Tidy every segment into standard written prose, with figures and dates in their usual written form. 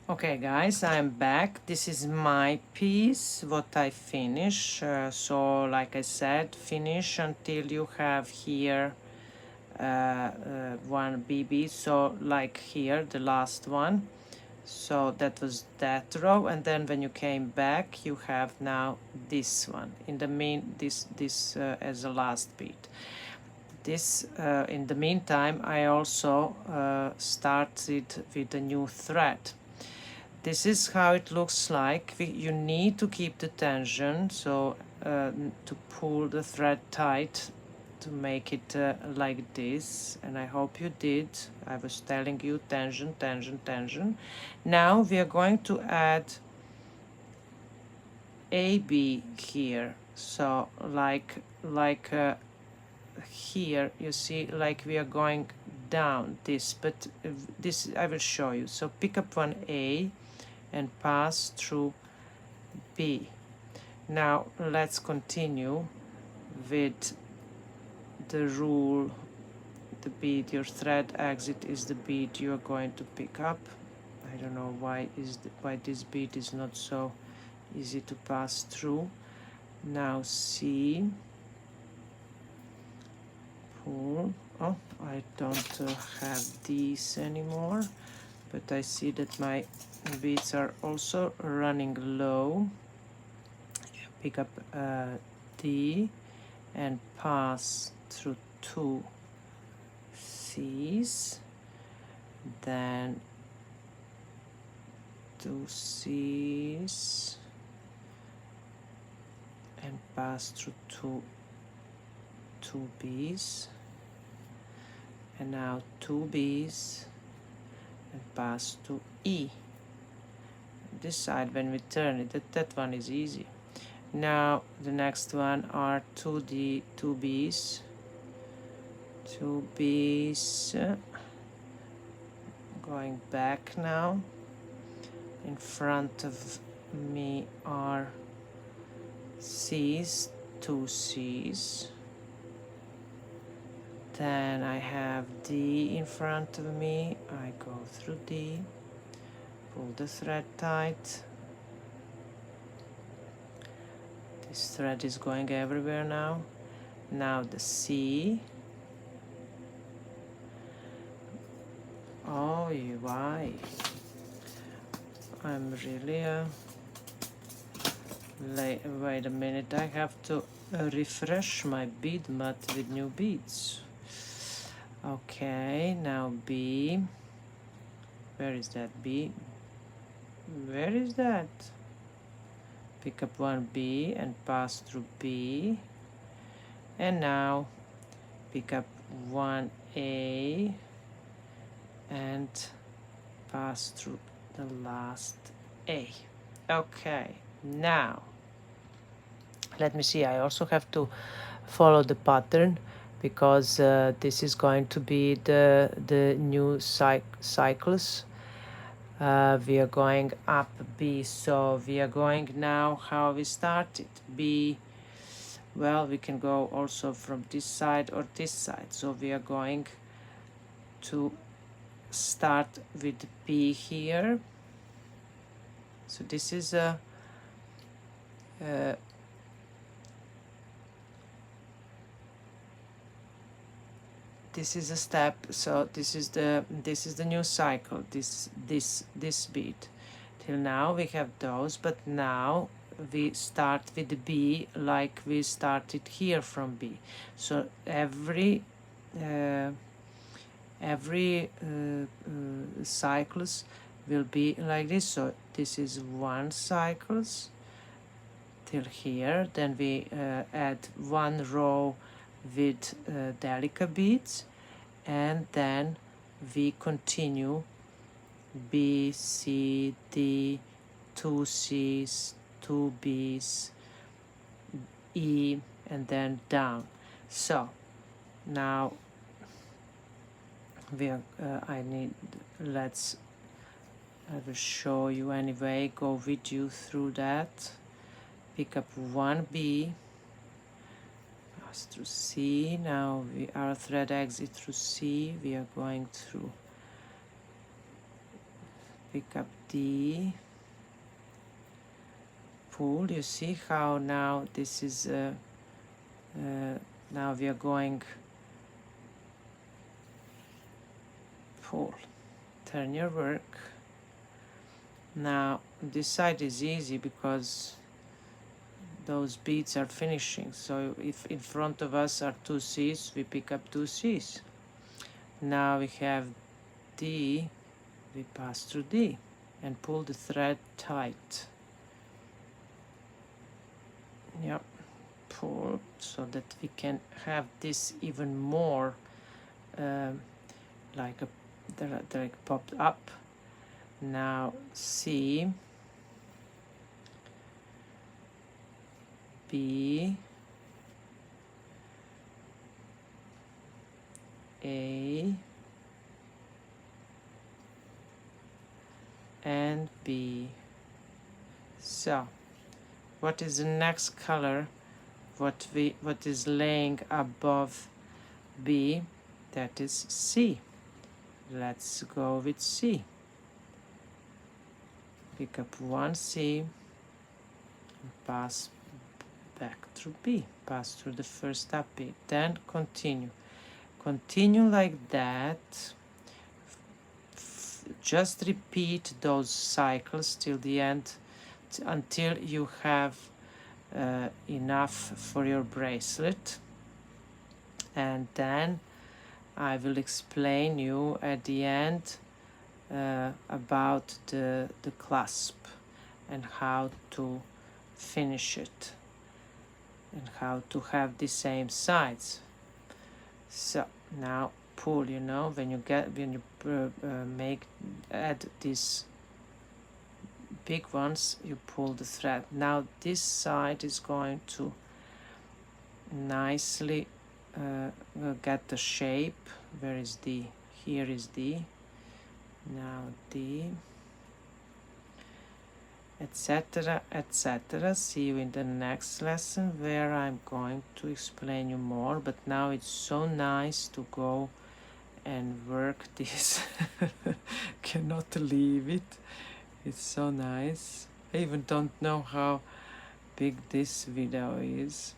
Okay guys, I'm back. This is my piece, what I finish. So like I said, finish until you have here one BB. So like here, the last one. So that was that row, and then when you came back, you have now this one in the mean this as a last beat. This in the meantime, I also started with a new thread. This is how it looks like. You need to keep the tension, so to pull the thread tight to make it like this, and I hope you did. I was telling you tension, tension, tension. Now we are going to add AB here, so like here you see, like we are going down this, but this I will show you. So pick up one A and pass through B. Now let's continue with the rule. The bead, your thread exit is the bead you are going to pick up. I don't know why this bead is not so easy to pass through. Now C, pull. Oh, I don't have these anymore, but I see that my beads are also running low. Pick up D and pass through two C's, then two C's and pass through two B's, and now two B's and pass to E. This side, when we turn it, that one is easy. Now the next one are two B's, two B's, going back now. In front of me are C's, two C's. Then I have D in front of me. I go through D, pull the thread tight. This thread is going everywhere now. Now the C. Oh, why? I'm really late. Wait a minute, I have to refresh my bead mat with new beads. Okay, now B. Where is that B? Where is that? Pick up one B and pass through B. And now pick up one A and pass through the last A. Okay, now let me see. I also have to follow the pattern because this is going to be the new cycles. We are going up B, so we are going now how we started. B, well, we can go also from this side or this side, so we are going to start with B here. So this is a this is a step, so this is the new cycle, this beat. Till now we have those, but now we start with the B like we started here from B. So every cycles will be like this. So this is one cycles till here, then we add one row with delicate beads, and then we continue B, C, D, two C's, two B's, E, and then down. So now we are, I will show you anyway, go with you through that. Pick up one B, pass through C. Now our thread exit through C. We are going through pick up D, pull. You see how now this is now we are going pull, turn your work. Now this side is easy because those beads are finishing, so if in front of us are 2 C's, we pick up 2 C's. Now we have D, we pass through D and pull the thread tight. Yep, pull so that we can have this even more like a direct popped up. Now C, B, A, and B. So what is the next color? What is laying above B? That is C. Let's go with C. Pick up 1 C and pass back through B. Pass through the first up beat. Then continue. Continue like that. Just repeat those cycles till the end, until you have enough for your bracelet. And then I will explain you at the end about the clasp and how to finish it and how to have the same sides. So now pull, you know, when you add these big ones, you pull the thread. Now this side is going to nicely get the shape. Where is D? Here is D. Now D, etc., etc. See you in the next lesson where I'm going to explain you more. But now it's so nice to go and work this. Cannot leave it. It's so nice. I even don't know how big this video is.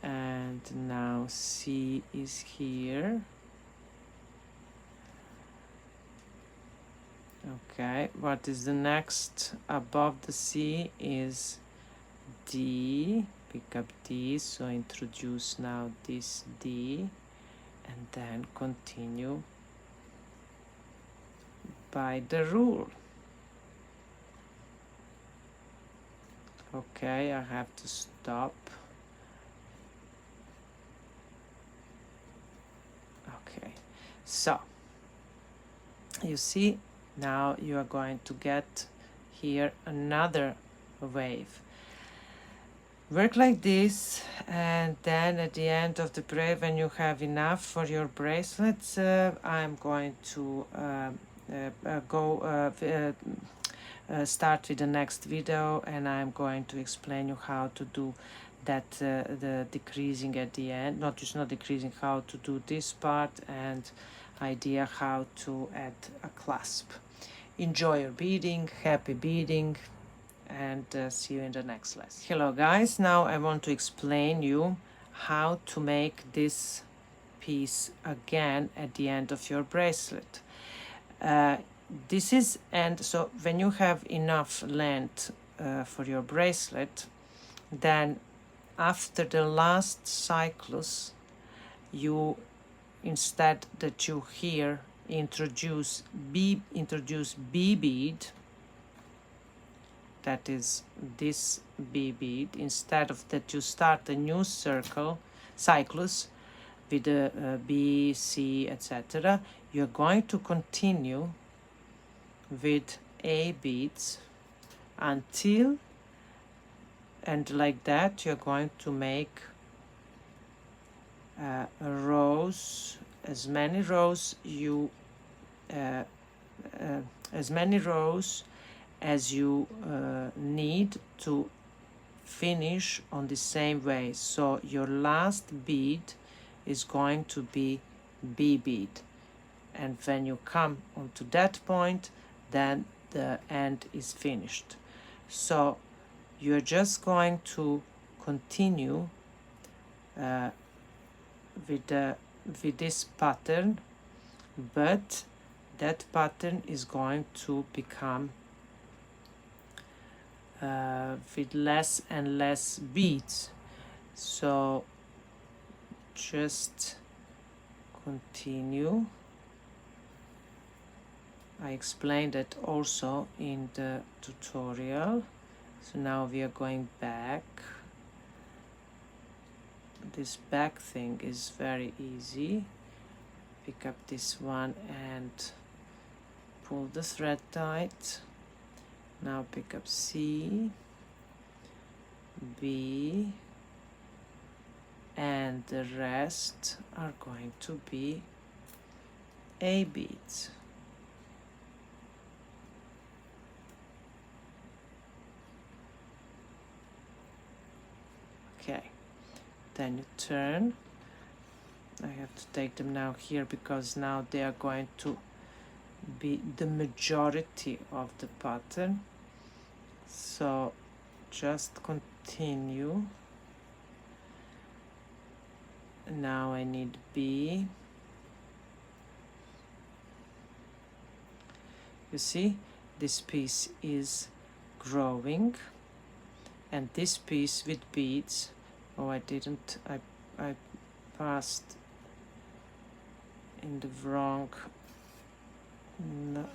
And now C is here. Okay, what is the next above the C is D. Pick up D, so introduce now this D and then continue by the rule. Okay, I have to stop. Okay, so you see, now you are going to get here another wave. Work like this, and then at the end of the braid, when you have enough for your bracelets, I'm going to start with the next video, and I'm going to explain you how to do that, the decreasing at the end, not decreasing, how to do this part, and idea how to add a clasp. Enjoy your beading, happy beading, and see you in the next lesson. Hello guys, now I want to explain you how to make this piece again at the end of your bracelet. This is, and so when you have enough length for your bracelet, then after the last cyclus, you, instead that you here introduce B bead, that is this B bead, instead of that you start a new cyclus with the B, C, etc. You're going to continue with A beads until, and like that you're going to make rows, as many rows as you need to finish on the same way. So your last bead is going to be B bead, and when you come onto that point, then the end is finished. So you're just going to continue with this pattern, but that pattern is going to become with less and less beads. So just continue. I explained it also in the tutorial. So now we are going back. This back thing is very easy. Pick up this one and pull the thread tight. Now pick up C, B, and the rest are going to be A beads. Okay, then you turn. I have to take them now here because now they are going to be the majority of the pattern. So just continue. Now I need B. You see, this piece is growing, and this piece with beads, oh, I didn't, I passed in the wrong, no,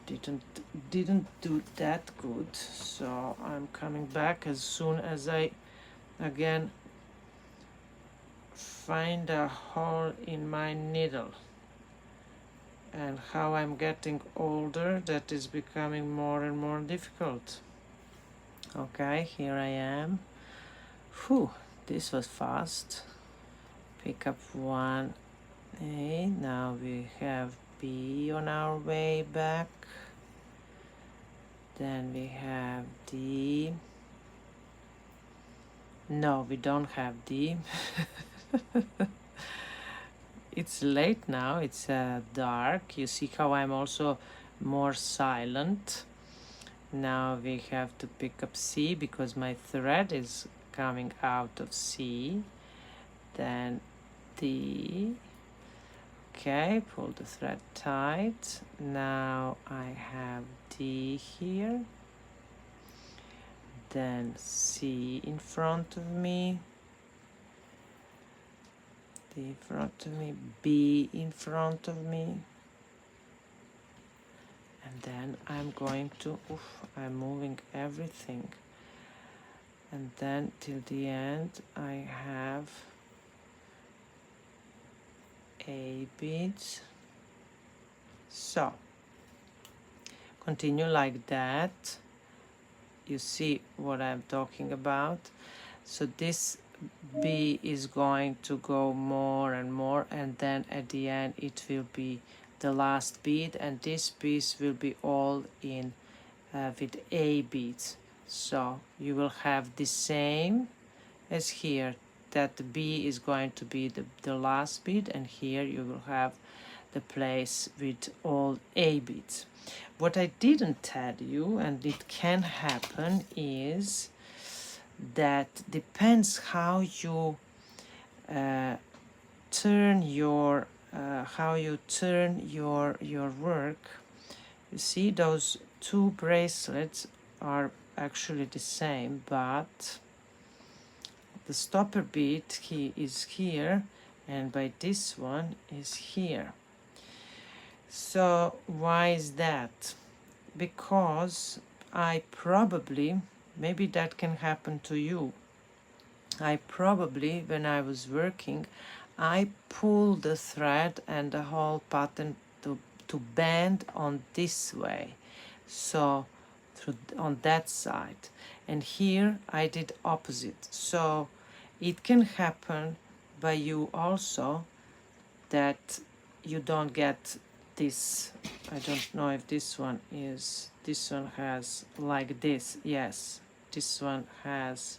didn't do that good. So I'm coming back as soon as I again find a hole in my needle. And how I'm getting older, that is becoming more and more difficult. Okay, here I am. Whew, this was fast. Pick up one A. Now we have B on our way back. Then we have D. No, we don't have D. It's late now, it's dark. You see how I'm also more silent. Now we have to pick up C because my thread is coming out of C. Then D. Okay, pull the thread tight. Now I have D here. Then C in front of me. D in front of me, B in front of me, and then I'm going to, I'm moving everything, and then till the end I have A beads. So continue like that. You see what I'm talking about. So this B is going to go more and more, and then at the end it will be the last bead, and this piece will be all in with A beads. So you will have the same as here, that the B is going to be the last bead, and here you will have the place with all A beads. What I didn't tell you, and it can happen, is that depends how you turn your work. You see, those two bracelets are actually the same, but the stopper bead is here, and by this one is here. So why is that? Because I probably, maybe that can happen to you, I probably, when I was working, I pulled the thread and the whole pattern to bend on this way, so on that side, and here I did opposite. So it can happen by you also that you don't get this. I don't know if this one has like this. Yes, this one has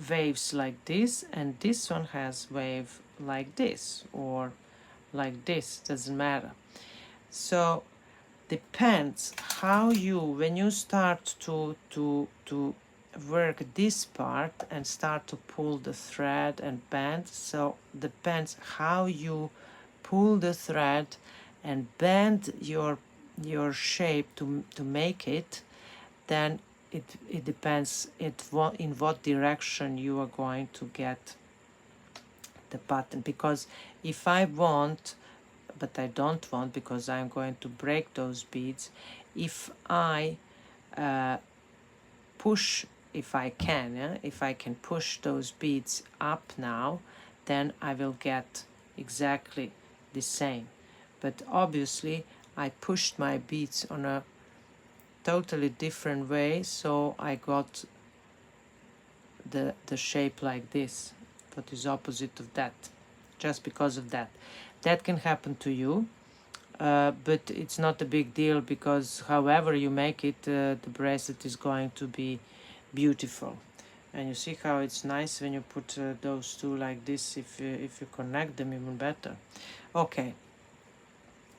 waves like this, and this one has wave like this or like this, doesn't matter. So depends how you, when you start to work this part and start to pull the thread and bend, so depends how you pull the thread and bend your shape to make it, then it depends in what direction you are going to get the pattern. Because if I want, but I don't want because I'm going to break those beads, if I push, if I can, if I can push those beads up now, then I will get exactly the same. But obviously I pushed my beads on a totally different way, so I got the shape like this, what is opposite of that, just because of that. That can happen to you, but it's not a big deal, because however you make it, the bracelet is going to be beautiful. And you see how it's nice when you put those two like this, if you connect them, even better. Okay,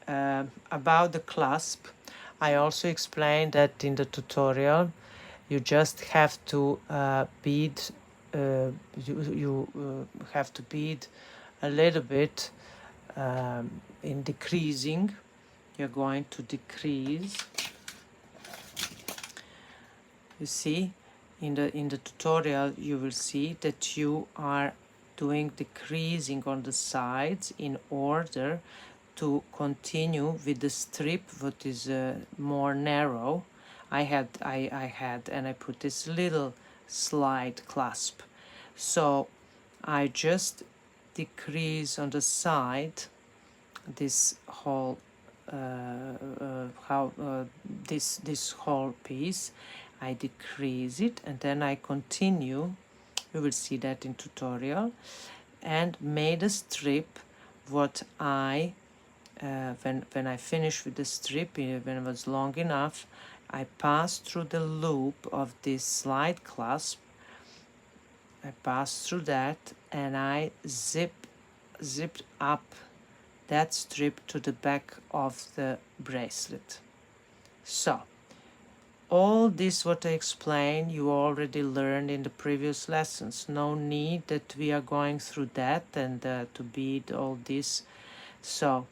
about the clasp, I also explained that in the tutorial. You just have to bead, you have to bead a little bit in decreasing. You're going to decrease. You see, in the tutorial you will see that you are doing decreasing on the sides in order to continue with the strip what is more narrow. I had and I put this little slide clasp, so I just decrease on the side this whole this whole piece. I decrease it and then I continue. We will see that in tutorial, and made a strip what I when I finished with the strip, when it was long enough, I passed through the loop of this slide clasp. I passed through that and I zipped up that strip to the back of the bracelet. So all this what I explained you already learned in the previous lessons. No need that we are going through that and to bead all this. So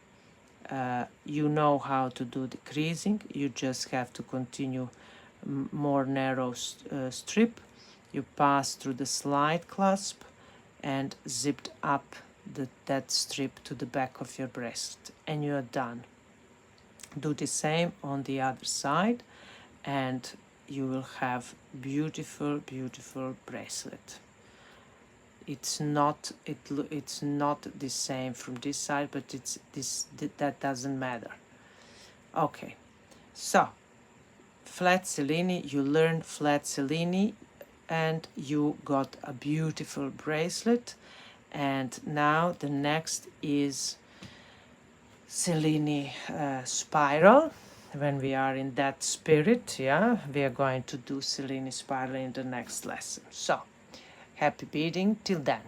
you know how to do decreasing. You just have to continue more narrow strip. You pass through the slide clasp and zipped up that strip to the back of your bracelet, and you are done. Do the same on the other side and you will have beautiful, beautiful bracelet. It's not the same from this side, but that doesn't matter. Okay, so flat Cellini, you learned flat Cellini and you got a beautiful bracelet. And now the next is Cellini spiral. When we are in that spirit, yeah, we are going to do Cellini spiral in the next lesson. So happy beading till then.